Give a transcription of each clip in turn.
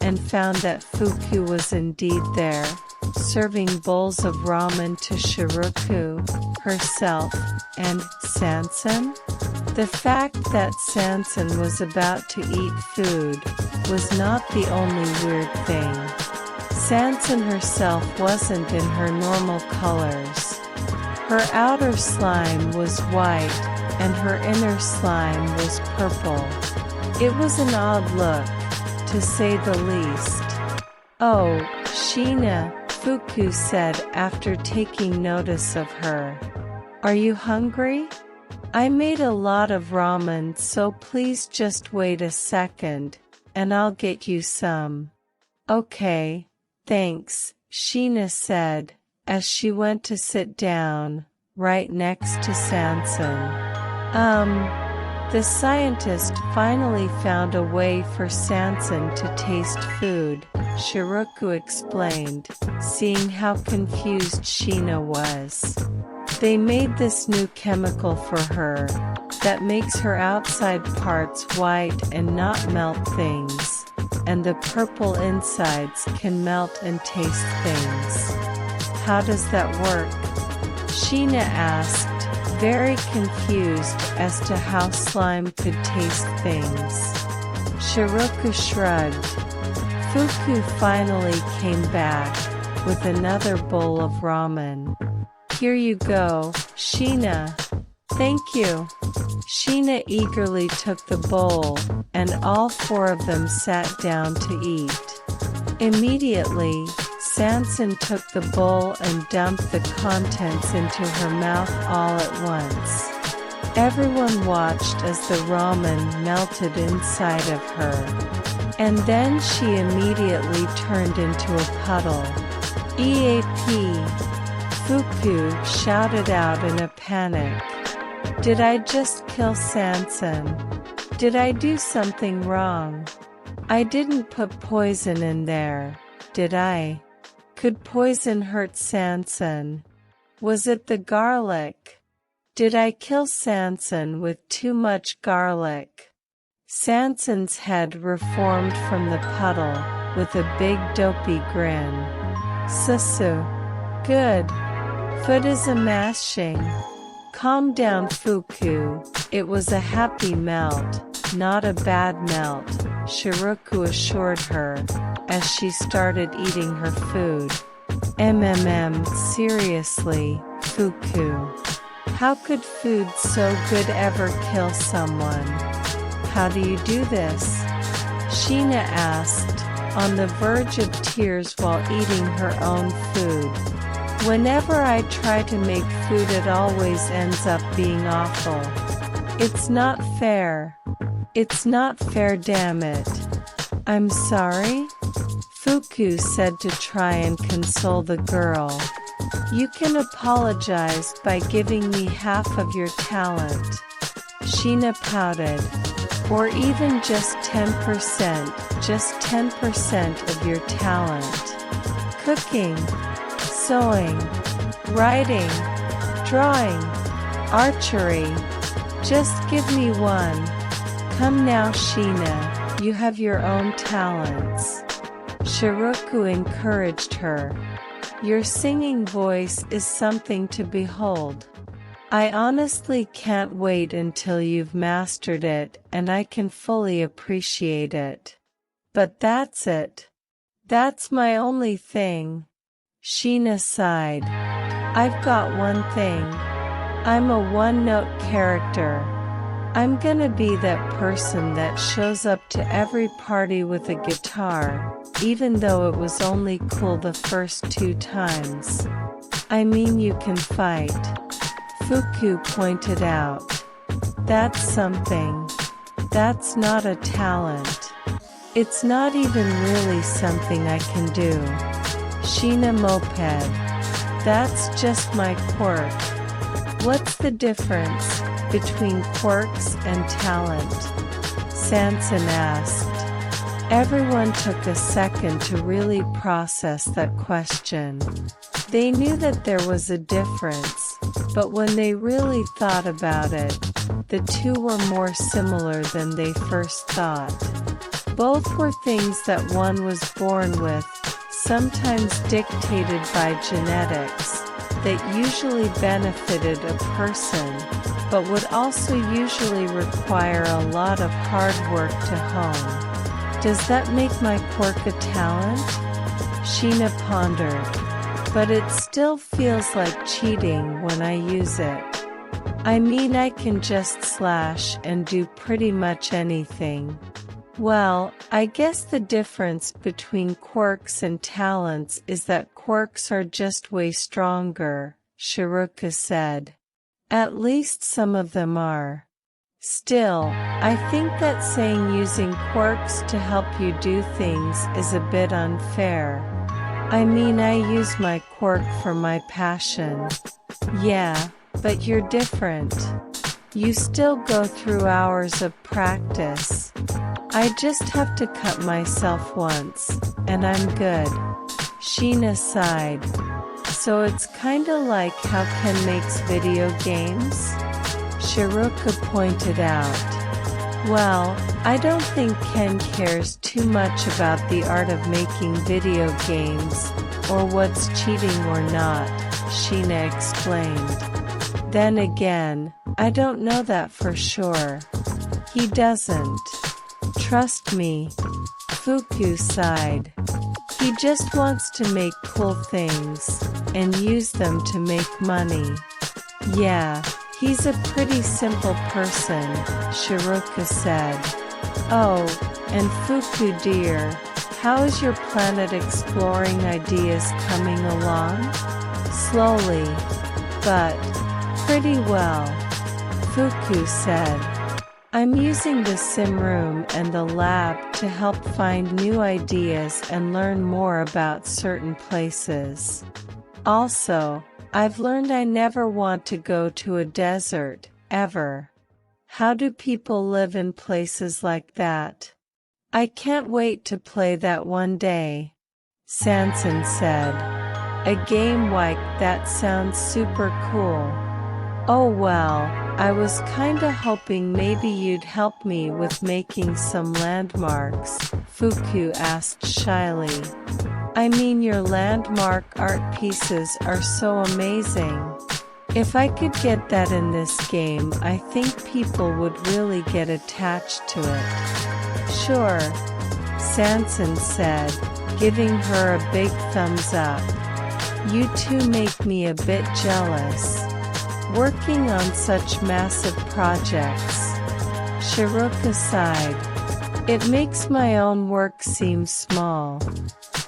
and found that Fuku was indeed there, serving bowls of ramen to Shiroku, herself, and Sanson? The fact that Sanson was about to eat food was not the only weird thing. Sanson herself wasn't in her normal colors. Her outer slime was white, and her inner slime was purple. It was an odd look, to say the least. "Oh, Sheena," Fuku said after taking notice of her. "Are you hungry? I made a lot of ramen, so please just wait a second, and I'll get you some." "Okay, thanks," Sheena said, as she went to sit down, right next to Sanson. The scientist finally found a way for Sanson to taste food, Shiroku explained, seeing how confused Sheena was. "They made this new chemical for her that makes her outside parts white and not melt things, and the purple insides can melt and taste things." "How does that work?" Sheena asked, very confused as to how slime could taste things. Shiroku shrugged. Fuku finally came back, with another bowl of ramen. "Here you go, Sheena." "Thank you." Sheena eagerly took the bowl, and all four of them sat down to eat. Immediately, Sanson took the bowl and dumped the contents into her mouth all at once. Everyone watched as the ramen melted inside of her. And then she immediately turned into a puddle. "EAP!" Fuku shouted out in a panic. "Did I just kill Sanson? Did I do something wrong? I didn't put poison in there, did I? Could poison hurt Sanson? Was it the garlic? Did I kill Sanson with too much garlic?" Sanson's head reformed from the puddle, with a big dopey grin. "Susu. Good. Food is a mashing." "Calm down, Fuku, it was a happy melt, not a bad melt," Shiroku assured her, as she started eating her food. Seriously, Fuku. How could food so good ever kill someone? How do you do this?" Sheena asked, on the verge of tears while eating her own food. "Whenever I try to make food, it always ends up being awful. It's not fair. It's not fair, damn it." "I'm sorry?" Fuku said to try and console the girl. "You can apologize by giving me half of your talent." Sheena pouted. "Or even just 10% of your talent. Cooking, sewing, writing, drawing, archery. Just give me one. Come now, Sheena, you have your own talents." Shiroku encouraged her. "Your singing voice is something to behold. I honestly can't wait until you've mastered it and I can fully appreciate it. But that's it. That's my only thing." Sheena sighed. "I've got one thing. I'm a one-note character. I'm gonna be that person that shows up to every party with a guitar, even though it was only cool the first 2 times. I mean, you can fight, Fuku pointed out. That's something. That's not a talent. It's not even really something I can do. Sheena moped. That's just my quirk. What's the difference between quirks and talent? Sanson asked. Everyone took a second to really process that question. They knew that there was a difference, but when they really thought about it, the two were more similar than they first thought. Both were things that one was born with, sometimes dictated by genetics, that usually benefited a person, but would also usually require a lot of hard work to hone. Does that make my quirk a talent? Sheena pondered. But it still feels like cheating when I use it. I mean, I can just slash and do pretty much anything. Well, I guess the difference between quirks and talents is that quirks are just way stronger, Shiruka said. At least some of them are. Still, I think that saying using quirks to help you do things is a bit unfair. I mean, I use my quirk for my passion. Yeah, but you're different. You still go through hours of practice. I just have to cut myself once, and I'm good. Sheena sighed. So it's kinda like how Ken makes video games? Shiruka pointed out. Well, I don't think Ken cares too much about the art of making video games, or what's cheating or not, Sheena explained. Then again, I don't know that for sure. He doesn't. Trust me. Fuku sighed. He just wants to make cool things, and use them to make money. Yeah. He's a pretty simple person, Shiruka said. Oh, and Fuku dear, how is your planet exploring ideas coming along? Slowly, but pretty well, Fuku said. I'm using the sim room and the lab to help find new ideas and learn more about certain places. Also, I've learned I never want to go to a desert, ever. How do people live in places like that? I can't wait to play that one day, Sanson said. A game like that sounds super cool. Oh well, I was kinda hoping maybe you'd help me with making some landmarks, Fuku asked shyly. I mean, your landmark art pieces are so amazing. If I could get that in this game, I think people would really get attached to it. Sure, Sanson said, giving her a big thumbs up. You two make me a bit jealous. Working on such massive projects. Shiruka sighed. It makes my own work seem small.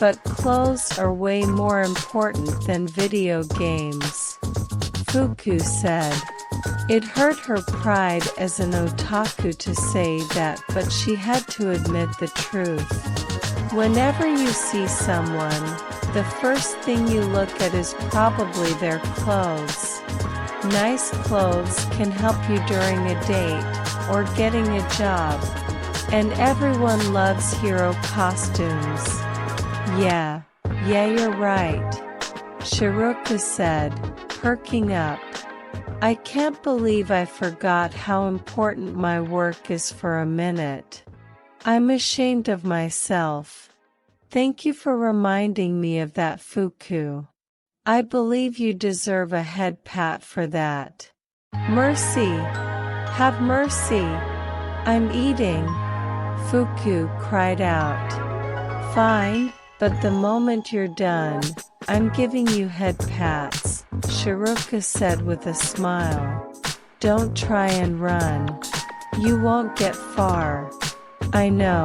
But clothes are way more important than video games, Fuku said. It hurt her pride as an otaku to say that, but she had to admit the truth. Whenever you see someone, the first thing you look at is probably their clothes. Nice clothes can help you during a date, or getting a job. And everyone loves hero costumes. Yeah, you're right, Shiruka said, perking up. I can't believe I forgot how important my work is for a minute. I'm ashamed of myself. Thank you for reminding me of that, Fuku. I believe you deserve a head pat for that. Mercy! Have mercy! I'm eating! Fuku cried out. Fine. But the moment you're done, I'm giving you head pats, Shiruka said with a smile. Don't try and run. You won't get far. I know.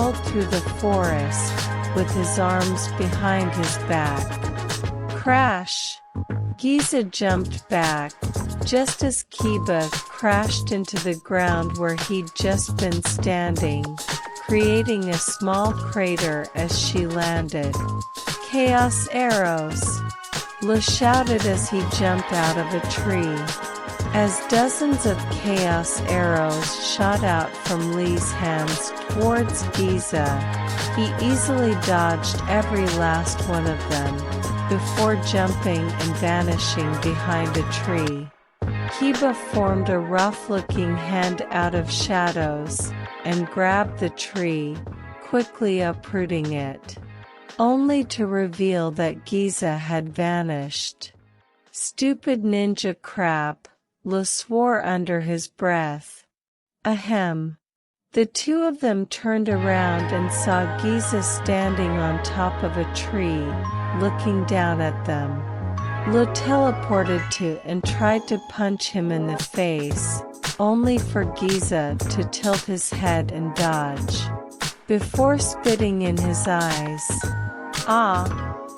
rolled through the forest, with his arms behind his back. Crash! Giza jumped back, just as Kiba crashed into the ground where he'd just been standing, creating a small crater as she landed. Chaos arrows! Lu shouted as he jumped out of a tree. As dozens of chaos arrows shot out from Lee's hands towards Giza, he easily dodged every last one of them, before jumping and vanishing behind a tree. Kiba formed a rough-looking hand out of shadows, and grabbed the tree, quickly uprooting it, only to reveal that Giza had vanished. Stupid ninja crap, Lu swore under his breath. Ahem. The two of them turned around and saw Giza standing on top of a tree, looking down at them. Lu teleported to and tried to punch him in the face, only for Giza to tilt his head and dodge, before spitting in his eyes. Ah,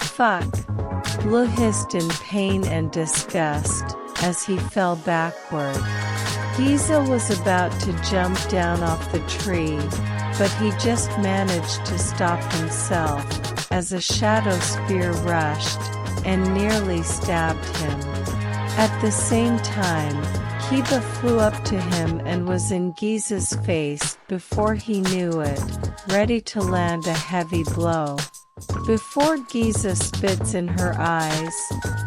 fuck! Lu hissed in pain and disgust as he fell backward. Giza was about to jump down off the tree, but he just managed to stop himself as a shadow spear rushed and nearly stabbed him. At the same time, Kiba flew up to him and was in Giza's face before he knew it, ready to land a heavy blow. Before Giza spits in her eyes,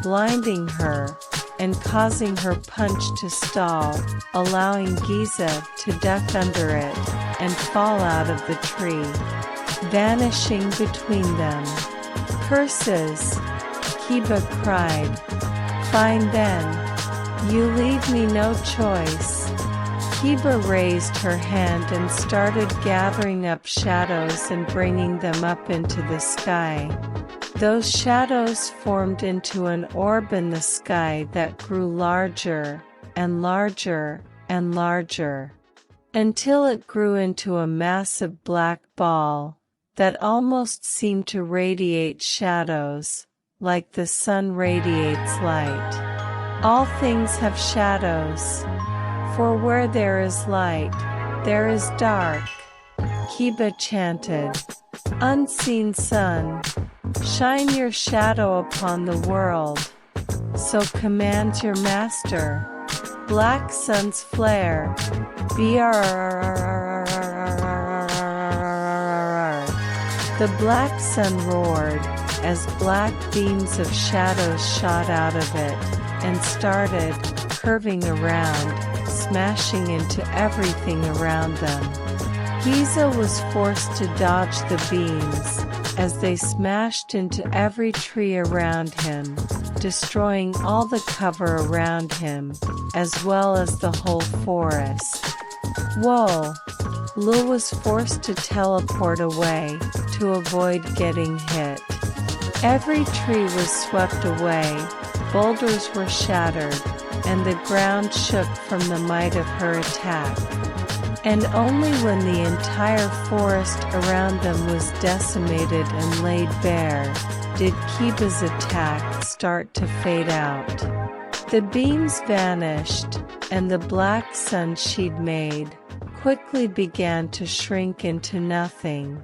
blinding her, and causing her punch to stall, allowing Giza to duck under it and fall out of the tree, vanishing between them. Curses! Kiba cried. Fine then. You leave me no choice. Kiba raised her hand and started gathering up shadows and bringing them up into the sky. Those shadows formed into an orb in the sky that grew larger, and larger, and larger, until it grew into a massive black ball that almost seemed to radiate shadows, like the sun radiates light. All things have shadows, for where there is light, there is dark. Kiba chanted. Unseen sun, shine your shadow upon the world. So commands your master. Black sun's flare. The black sun roared as black beams of shadows shot out of it and started curving around, smashing into everything around them. Giza was forced to dodge the beams as they smashed into every tree around him, destroying all the cover around him, as well as the whole forest. Whoa! Lu was forced to teleport away to avoid getting hit. Every tree was swept away, boulders were shattered, and the ground shook from the might of her attack. And only when the entire forest around them was decimated and laid bare, did Kiba's attack start to fade out. The beams vanished, and the black sun she'd made quickly began to shrink into nothing.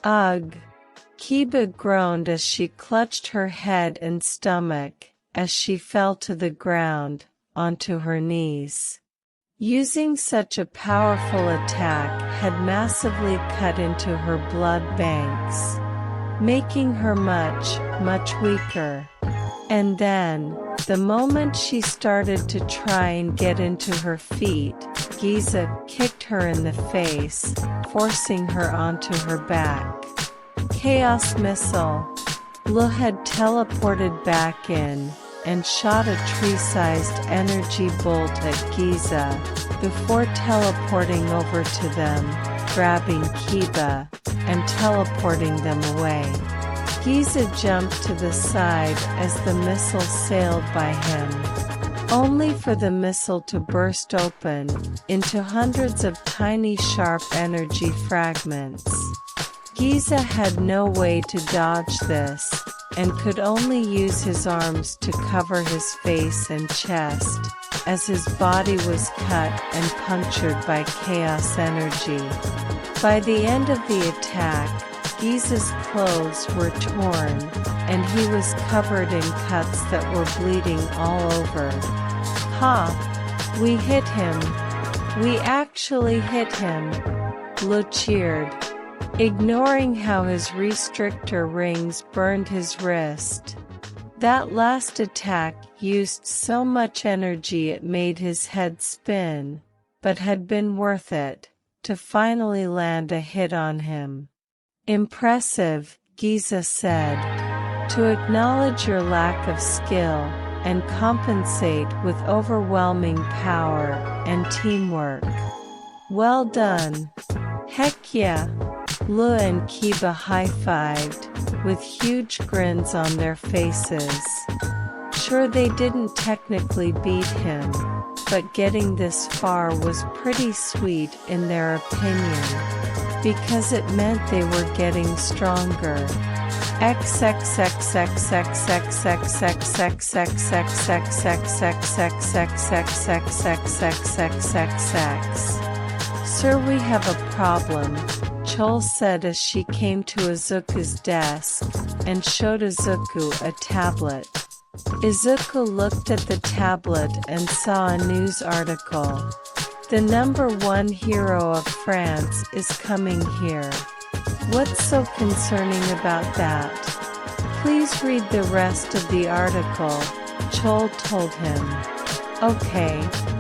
Ugh! Kiba groaned as she clutched her head and stomach as she fell to the ground, onto her knees. Using such a powerful attack had massively cut into her blood banks, making her much, much weaker. And then, the moment she started to try and get into her feet, Giza kicked her in the face, forcing her onto her back. Chaos Missile. Lu had teleported back in and shot a tree-sized energy bolt at Giza, before teleporting over to them, grabbing Kiba and teleporting them away. Giza jumped to the side as the missile sailed by him, only for the missile to burst open into hundreds of tiny sharp energy fragments. Giza had no way to dodge this, and could only use his arms to cover his face and chest, as his body was cut and punctured by chaos energy. By the end of the attack, Giza's clothes were torn, and he was covered in cuts that were bleeding all over. "Ha! We hit him! We actually hit him!" Lu cheered, ignoring how his restrictor rings burned his wrist. That last attack used so much energy it made his head spin, but had been worth it, to finally land a hit on him. "Impressive," Giza said. "To acknowledge your lack of skill, and compensate with overwhelming power and teamwork. Well done." "Heck yeah!" Lu and Kiba high-fived, with huge grins on their faces. Sure, they didn't technically beat him, but getting this far was pretty sweet in their opinion, because it meant they were getting stronger. "Sir, we have a problem," Chol said as she came to Izuku's desk and showed Izuku a tablet. Izuku looked at the tablet and saw a news article. "The #1 hero of France is coming here. What's so concerning about that?" "Please read the rest of the article," Chol told him. "Okay,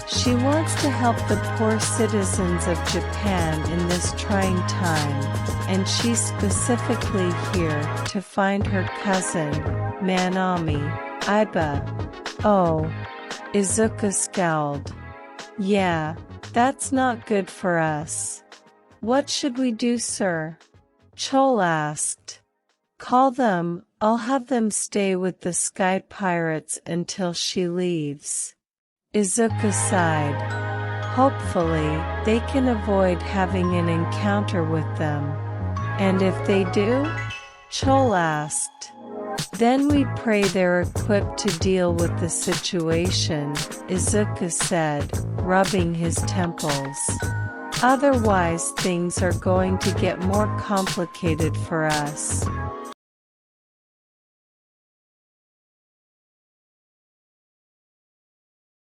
she wants to help the poor citizens of Japan in this trying time, and she's specifically here to find her cousin, Manami, Iba." "Oh." Izuku scowled. "Yeah, that's not good for us." "What should we do, sir?" Chol asked. "Call them, I'll have them stay with the Sky Pirates until she leaves." Izuku sighed. "Hopefully, they can avoid having an encounter with them." "And if they do?" Chol asked. "Then we pray they're equipped to deal with the situation," Izuku said, rubbing his temples. "Otherwise things are going to get more complicated for us."